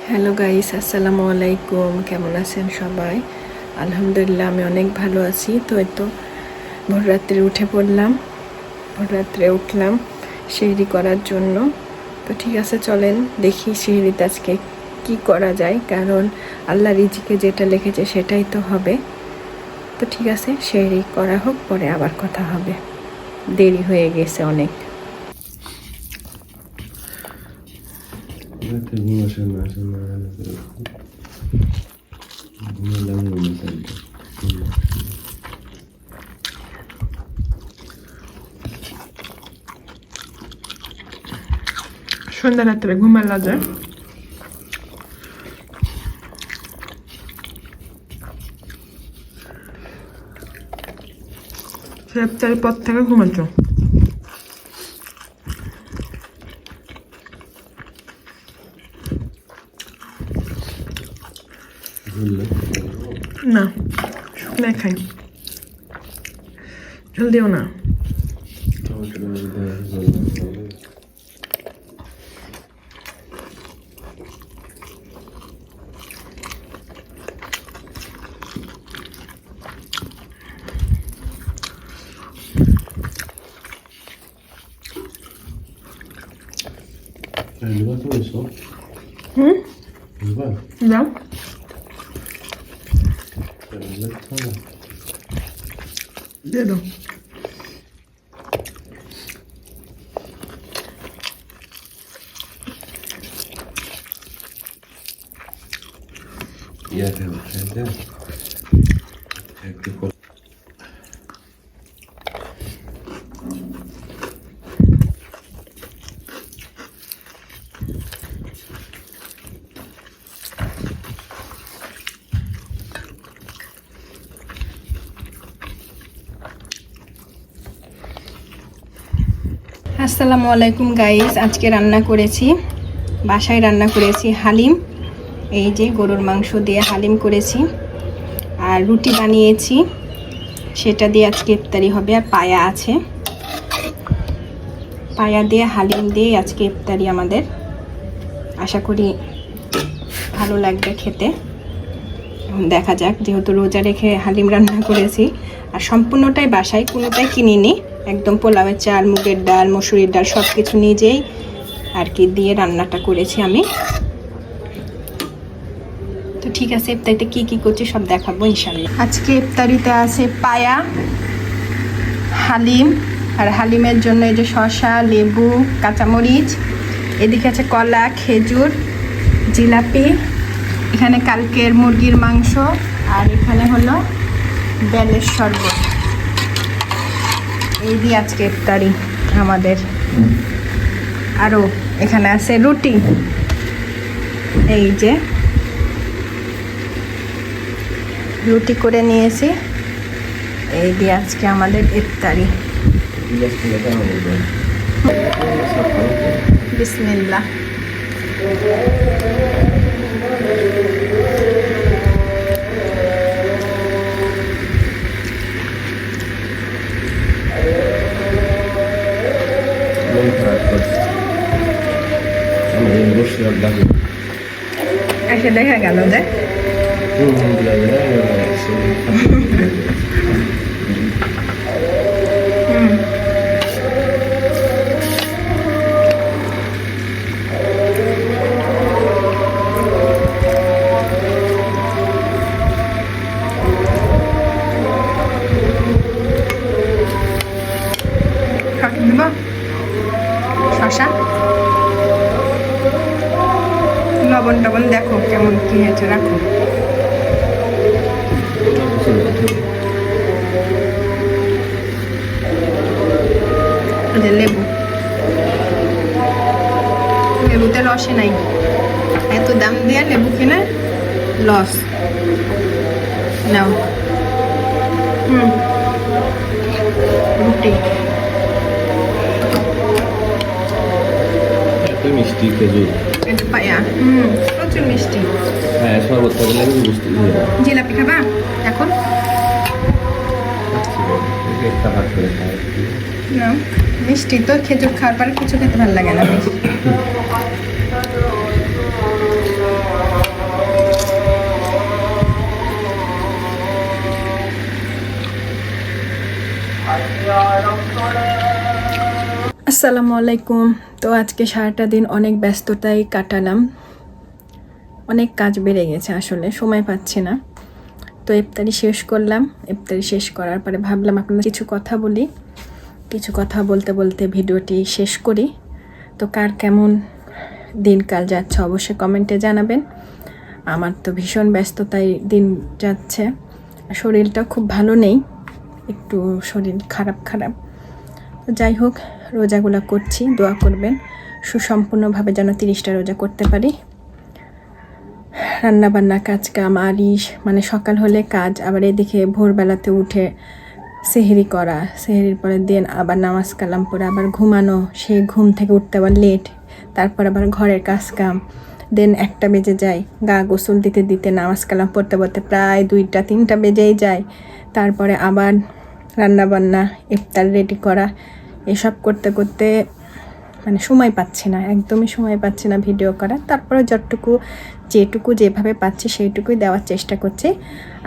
Hello guys, আসসালামু আলাইকুম। কেমন আছেন সবাই? আলহামদুলিল্লাহ আমি অনেক ভালো আছি। তো এই তো ভোর রাত্রে উঠে পড়লাম, ভোর রাত্রে উঠলাম সিঁড়ি করার জন্য। তো ঠিক আছে, চলেন দেখি সিঁড়িতে আজকে কি করা যায়, কারণ আল্লাহ রিজিকে যেটা লিখেছে সেটাই তো হবে। তো ঠিক আছে, সিঁড়ি করা হোক, পরে আবার কথা হবে, দেরি হয়ে গেছে অনেক। সন্ধ্যা রাত্রে ঘুমালা যায়। সেপ্তাহের পর থেকে ঘুমাচ্ছ? না, শুকনো খাই, ঝোল দিও না। যাও, দিয়ে দাও। আসসালামু আলাইকুম গাইস, আজকে রান্না করেছি, বাসায় রান্না করেছি হালিম। এই যে গরুর মাংস দিয়ে হালিম করেছি, আর রুটি বানিয়েছি, সেটা দিয়ে আজকে ইফতারি হবে। আর পায়া আছে, পায়া দিয়ে হালিম দিয়ে আজকে ইফতারি আমাদের। আশা করি ভালো লাগবে খেতে। দেখা যাক, যেহেতু রোজা রেখে হালিম রান্না করেছি, আর সম্পূর্ণটাই বাসায়, কোনোটাই কিনিনি। একদম পোলাওয়ের চাল, মুগের ডাল, মসুরির ডাল সব কিছু নিজেই আর কি দিয়ে রান্নাটা করেছি আমি। তো ঠিক আছে, ইফতারিতে কি কি করছি সব দেখাবো ইনশাল্লাহ। আজকে ইফতারিতে আছে পায়া, হালিম, আর হালিমের জন্য এই যে শসা, লেবু, কাঁচামরিচ, এদিকে আছে কলা, খেজুর, জিলাপি, এখানে কালকের মুরগির মাংস, আর এখানে হলো বেলের শরবত। এই দিয়ে আজকে ইফতারি আমাদের। আরও এখানে আছে রুটি, এই যে রুটি করে নিয়েছি। এই দিয়ে আজকে আমাদের ইফতারি। বিসমিল্লাহ। এসে দেখা গেল যে শসা, লবণ টবণ দেখো কেমন কি হয়েছে, রাখো। লেবু, লেবুতে রসে নাই, এত দাম দিয়ে লেবু কিনে লস। নাও, রুটি, মিষ্টি খেজুর, এটা পায়া, প্রচুর মিষ্টি। হ্যাঁ শরবত থাকলে আমি মিষ্টি জিলাপি খাবা এখন? একটা ভাগ করে খাই। না, মিষ্টি তো খেজুর খাওয়ার পরে কিছু খেতে ভালো লাগে না বেশি। আসসালামু আলাইকুম। তো আজকে সারাটা দিন অনেক ব্যস্ততায় কাটালাম, অনেক কাজ বেড়ে গেছে, আসলে সময় পাচ্ছি না। তো ইফতারি শেষ করলাম। ইফতারি শেষ করার পরে ভাবলাম আপনাদের কিছু কথা বলি। কিছু কথা বলতে বলতে ভিডিওটি শেষ করি। তো কার কেমন দিনকাল যাচ্ছে অবশ্যই কমেন্টে জানাবেন। আমার তো ভীষণ ব্যস্ততায় দিন যাচ্ছে, শরীরটা খুব ভালো নেই, একটু শরীর খারাপ। তো যাই হোক, রোজাগুলো করছি, দোয়া করবেন সুসম্পূর্ণভাবে যেন 30টা রোজা করতে পারি। রান্নাবান্না কাজ কাম মানে সকাল হলে কাজ, আবার এদিকে ভোরবেলাতে উঠে সেহরি করা, সেহরির পরে দিন আবার নামাজ কালাম পরে আবার ঘুমানো, সেই ঘুম থেকে উঠতে আবার লেট, তারপর আবার ঘরের কাজ কাম, দেন 1টা বেজে যায়, গা গোসল দিতে দিতে নামাজ কালাম পড়তে পড়তে প্রায় 2টা 3টা বেজেই যায়। তারপরে আবার রান্নাবান্না, ইফতার রেডি করা, এসব করতে করতে মানে সময় পাচ্ছি না, একদমই সময় পাচ্ছি না ভিডিও করার। তারপরে যেটুকু যেভাবে পাচ্ছি সেইটুকুই দেওয়ার চেষ্টা করছি।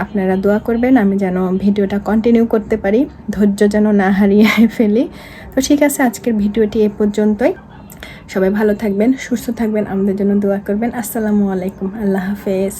আপনারা দোয়া করবেন আমি যেন ভিডিওটা কন্টিনিউ করতে পারি, ধৈর্য যেন না হারিয়ে ফেলি। তো ঠিক আছে, আজকের ভিডিওটি এ পর্যন্তই। সবাই ভালো থাকবেন, সুস্থ থাকবেন, আমাদের জন্য দোয়া করবেন। আসসালামু আলাইকুম, আল্লাহ হাফেজ।